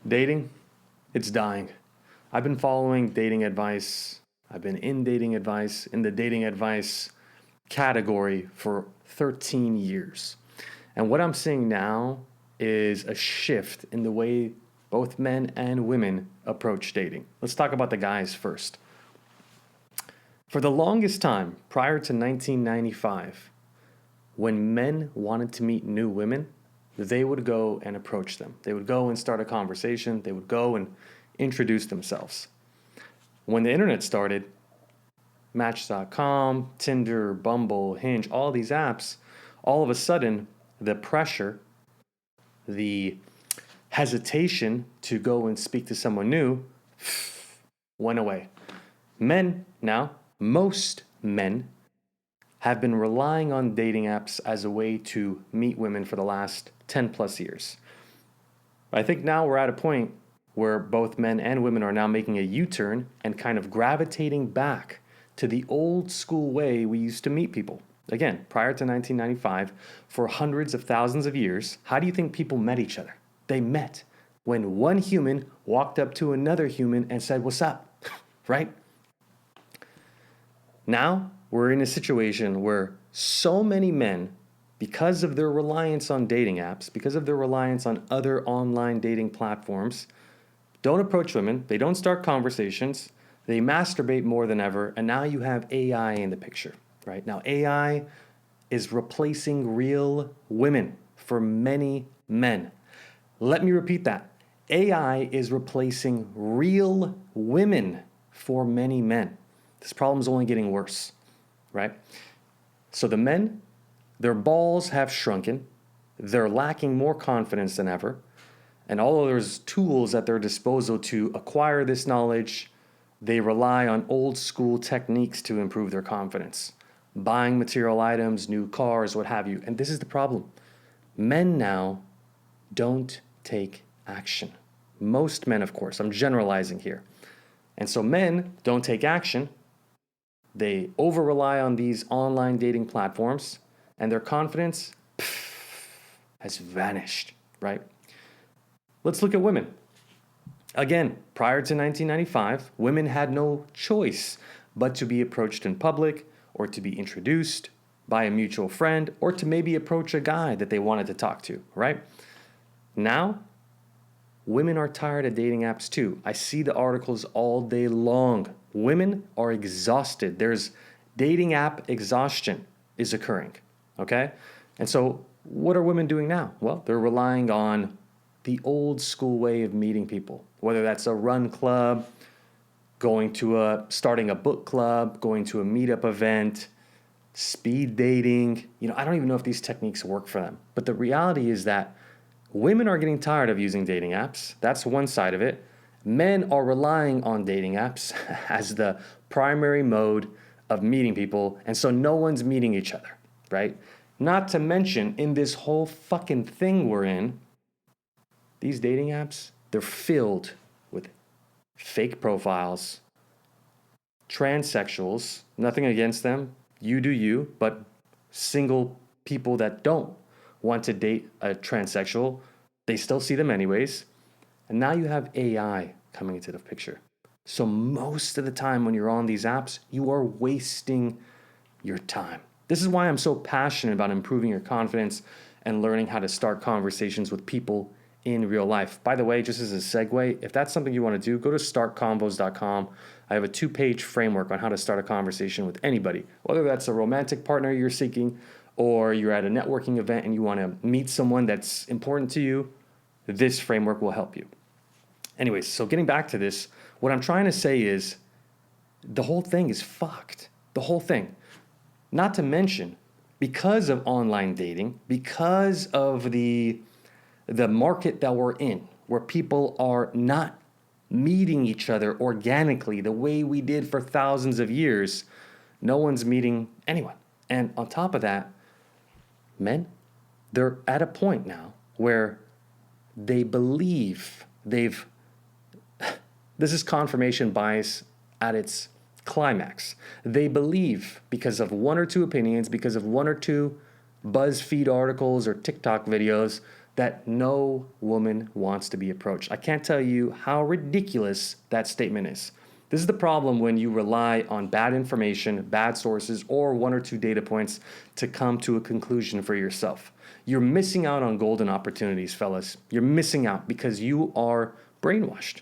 Dating, it's dying. I've been following dating advice. I've been in dating advice, in the dating advice category for 13 years. And what I'm seeing now is a shift in the way both men and women approach dating. Let's talk about the guys first. For the longest time, prior to 1995, when men wanted to meet new women, they would go and approach them. They would go and start a conversation. They would go and introduce themselves. When the internet started, Match.com, Tinder, Bumble, Hinge, all these apps, all of a sudden, the pressure, the hesitation to go and speak to someone new went away. Men now, most men, have been relying on dating apps as a way to meet women for the last 10 plus years. I think now we're at a point where both men and women are now making a U-turn and kind of gravitating back to the old school way we used to meet people. Again, prior to 1995, for hundreds of thousands of years, how do you think people met each other? They met when one human walked up to another human and said, "What's up?" Right? Now, we're in a situation where so many men, because of their reliance on dating apps, because of their reliance on other online dating platforms, don't approach women, they don't start conversations, they masturbate more than ever, and now you have AI in the picture, right? Now, AI is replacing real women for many men. Let me repeat that. AI is replacing real women for many men. This problem is only getting worse, right? So the men, their balls have shrunken, they're lacking more confidence than ever, and although there's tools at their disposal to acquire this knowledge, they rely on old school techniques to improve their confidence. Buying material items, new cars, what have you. And this is the problem. Men now don't take action. Most men, of course, I'm generalizing here. And so men don't take action. They over-rely on these online dating platforms, and their confidence has vanished, right? Let's look at women. Again, prior to 1995, women had no choice but to be approached in public or to be introduced by a mutual friend or to maybe approach a guy that they wanted to talk to, right? Now, women are tired of dating apps too. I see the articles all day long. Women are exhausted. There's dating app exhaustion is occurring, okay? And so what are women doing now? Well, they're relying on the old school way of meeting people, whether that's a run club, starting a book club, going to a meetup event, speed dating. I don't even know if these techniques work for them. But the reality is that women are getting tired of using dating apps. That's one side of it. Men are relying on dating apps as the primary mode of meeting people, and so no one's meeting each other, right? Not to mention, in this whole fucking thing we're in, these dating apps, they're filled with fake profiles, transsexuals, nothing against them, you do you, but single people that don't want to date a transsexual, they still see them anyways. And now you have AI coming into the picture. So most of the time when you're on these apps, you are wasting your time. This is why I'm so passionate about improving your confidence and learning how to start conversations with people in real life. By the way, just as a segue, if that's something you want to do, go to startconvos.com. I have a 2-page framework on how to start a conversation with anybody, whether that's a romantic partner you're seeking or you're at a networking event and you want to meet someone that's important to you. This framework will help you. Anyways, so getting back to this, what I'm trying to say is the whole thing is fucked. The whole thing. Not to mention, because of online dating, because of the market that we're in, where people are not meeting each other organically the way we did for thousands of years, no one's meeting anyone. And on top of that, men, they're at a point now where they believe this is confirmation bias at its climax. They believe because of one or two opinions, because of one or two BuzzFeed articles or TikTok videos, that no woman wants to be approached. I can't tell you how ridiculous that statement is. This is the problem when you rely on bad information, bad sources, or one or two data points to come to a conclusion for yourself. You're missing out on golden opportunities, fellas. You're missing out because you are brainwashed.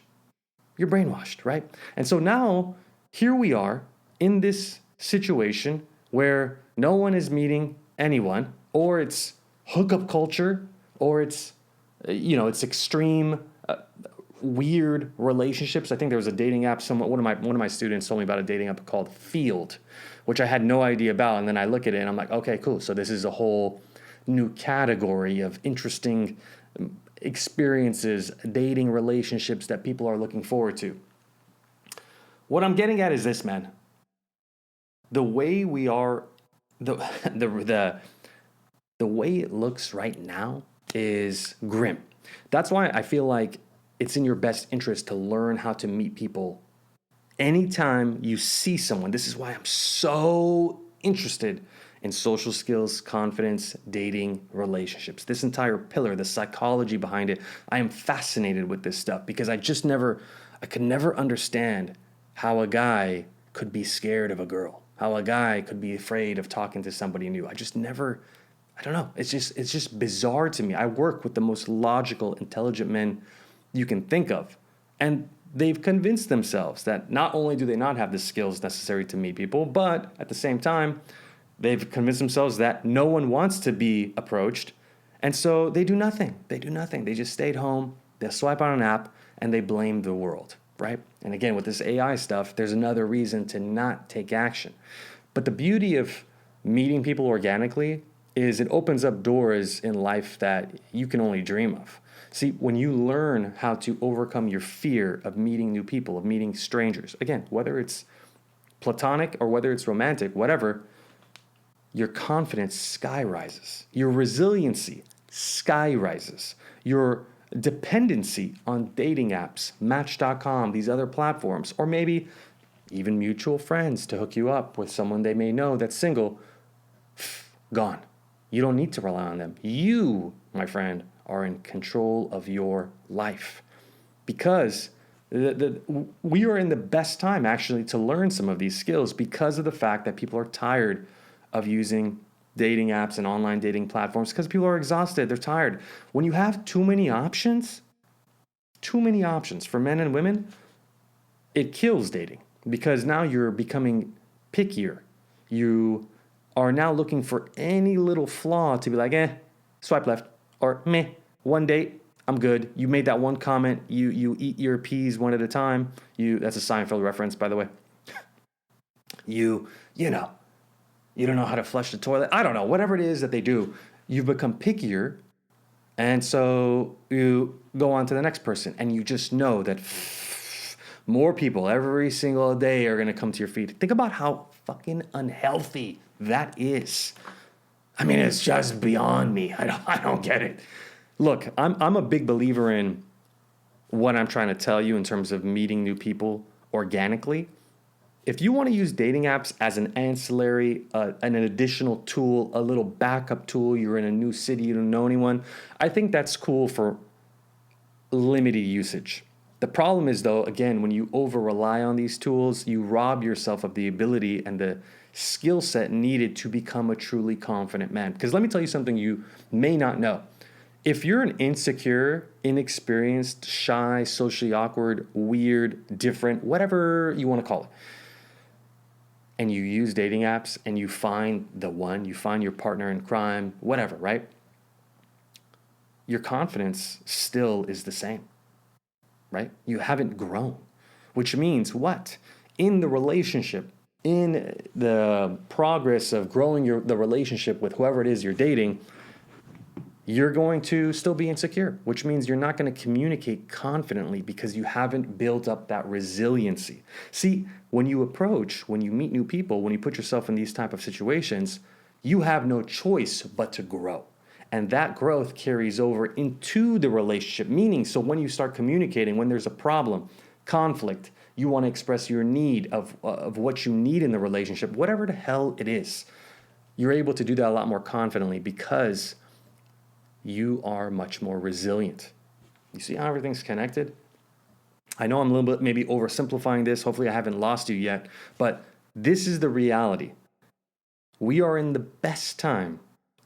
You're brainwashed, right? And so now, here we are in this situation where no one is meeting anyone, or it's hookup culture, or it's, it's extreme, weird relationships. I think there was a dating app. One of my students told me about a dating app called Field, which I had no idea about. And then I look at it and I'm like, okay, cool. So this is a whole new category of interesting experiences, dating relationships that people are looking forward to. What I'm getting at is this, man. The way we are, the way it looks right now is grim. That's why I feel like it's in your best interest to learn how to meet people anytime you see someone. This is why I'm so interested in social skills, confidence, dating, relationships. This entire pillar, the psychology behind it, I am fascinated with this stuff because I could never understand how a guy could be scared of a girl, how a guy could be afraid of talking to somebody new. I don't know. It's just bizarre to me. I work with the most logical, intelligent men you can think of. And they've convinced themselves that not only do they not have the skills necessary to meet people, but at the same time, they've convinced themselves that no one wants to be approached. And so they do nothing. They do nothing. They just stayed home, they swipe on an app, and they blame the world, right? And again, with this AI stuff, there's another reason to not take action. But the beauty of meeting people organically is it opens up doors in life that you can only dream of. See, when you learn how to overcome your fear of meeting new people, of meeting strangers, again, whether it's platonic or whether it's romantic, whatever, your confidence sky rises. Your resiliency sky rises. Your dependency on dating apps, Match.com, these other platforms, or maybe even mutual friends to hook you up with someone they may know that's single, gone. You don't need to rely on them. You, my friend, are in control of your life because we are in the best time actually to learn some of these skills because of the fact that people are tired of using dating apps and online dating platforms because people are exhausted. They're tired. When you have too many options for men and women, it kills dating because now you're becoming pickier. You are now looking for any little flaw to be like, swipe left, or meh, one date, I'm good. You made that one comment, you eat your peas one at a time. That's a Seinfeld reference, by the way. You don't know how to flush the toilet. I don't know, whatever it is that they do, you've become pickier. And so you go on to the next person and you just know that more people every single day are going to come to your feed. Think about how fucking unhealthy that is. I mean, it's just beyond me. I don't get it. Look, I'm a big believer in what I'm trying to tell you in terms of meeting new people organically. If you want to use dating apps as an ancillary, an additional tool, a little backup tool, you're in a new city, you don't know anyone, I think that's cool for limited usage. The problem is, though, again, when you over-rely on these tools, you rob yourself of the ability and the skill set needed to become a truly confident man. Because let me tell you something you may not know. If you're an insecure, inexperienced, shy, socially awkward, weird, different, whatever you want to call it, and you use dating apps and you find the one, you find your partner in crime, whatever, right? Your confidence still is the same, right? You haven't grown, which means what? In the relationship, in the progress of growing the relationship with whoever it is you're dating, you're going to still be insecure, which means you're not going to communicate confidently because you haven't built up that resiliency. See, when you meet new people, when you put yourself in these type of situations, you have no choice but to grow. And that growth carries over into the relationship, meaning, so when you start communicating, when there's a problem, conflict, you want to express your need of what you need in the relationship, whatever the hell it is, you're able to do that a lot more confidently because you are much more resilient. You see how everything's connected? I know I'm a little bit maybe oversimplifying this. Hopefully I haven't lost you yet, but this is the reality. We are in the best time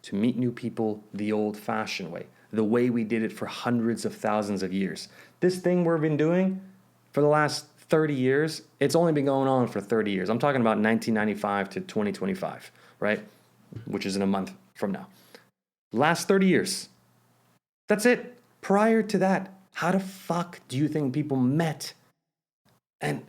to meet new people the old-fashioned way, the way we did it for hundreds of thousands of years. This thing we've been doing for the last 30 years, it's only been going on for 30 years. I'm talking about 1995 to 2025, right? Which is in a month from now. Last 30 years. That's it. Prior to that, how the fuck do you think people met? And,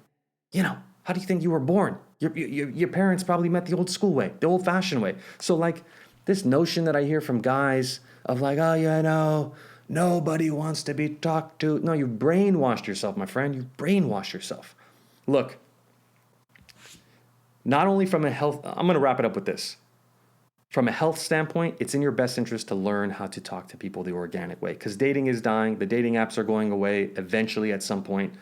how do you think you were born? Your parents probably met the old school way, the old fashioned way. So like this notion that I hear from guys of like, nobody wants to be talked to. No, you've brainwashed yourself, my friend. You've brainwashed yourself. Look, not only from a health, I'm going to wrap it up with this. From a health standpoint, it's in your best interest to learn how to talk to people the organic way because dating is dying. The dating apps are going away eventually at some point.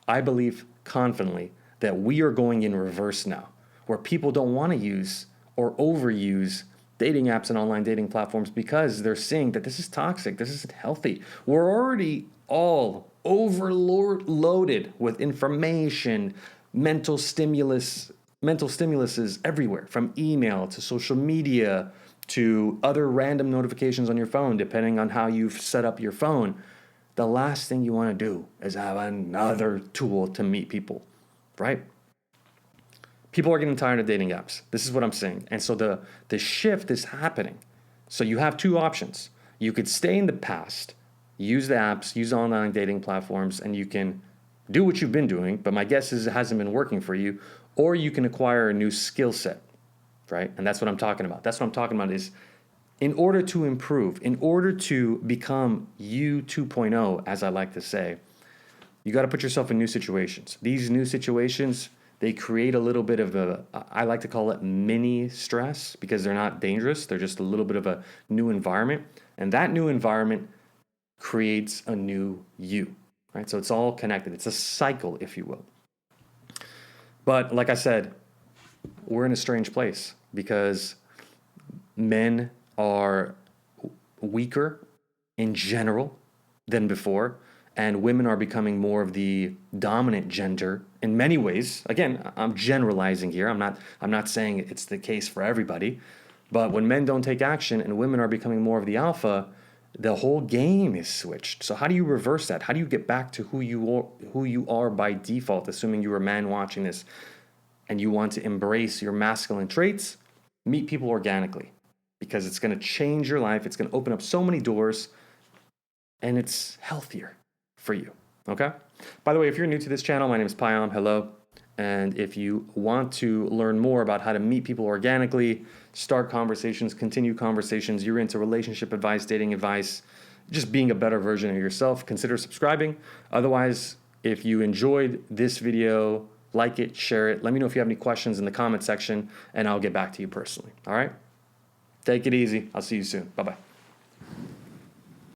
I believe confidently that we are going in reverse now, where people don't want to use or overuse dating apps and online dating platforms because they're seeing that this is toxic, this isn't healthy. We're already all overloaded with information, mental stimuluses everywhere, from email to social media to other random notifications on your phone, depending on how you've set up your phone. The last thing you want to do is have another tool to meet people, right? People are getting tired of dating apps. This is what I'm saying. And so the shift is happening. So you have two options. You could stay in the past, use the apps, use online dating platforms, and you can do what you've been doing, but my guess is it hasn't been working for you, or you can acquire a new skill set, right? And that's what I'm talking about. That's what I'm talking about is in order to improve, in order to become you 2.0, as I like to say, you got to put yourself in new situations. These new situations, they create a little bit of I like to call it mini stress because they're not dangerous. They're just a little bit of a new environment. And that new environment creates a new you, right? So it's all connected. It's a cycle, if you will. But like I said, we're in a strange place because men are weaker in general than before, and women are becoming more of the dominant gender in many ways. Again, I'm generalizing here. I'm not saying it's the case for everybody, but when men don't take action and women are becoming more of the alpha, the whole game is switched. So how do you reverse that? How do you get back to who you are by default, assuming you're a man watching this and you want to embrace your masculine traits? Meet people organically, because it's going to change your life. It's going to open up so many doors, and it's healthier for you, okay? By the way, if you're new to this channel, my name is Payam, hello. And if you want to learn more about how to meet people organically, start conversations, continue conversations, you're into relationship advice, dating advice, just being a better version of yourself, consider subscribing. Otherwise, if you enjoyed this video, like it, share it. Let me know if you have any questions in the comment section, and I'll get back to you personally, all right? Take it easy. I'll see you soon. Bye-bye.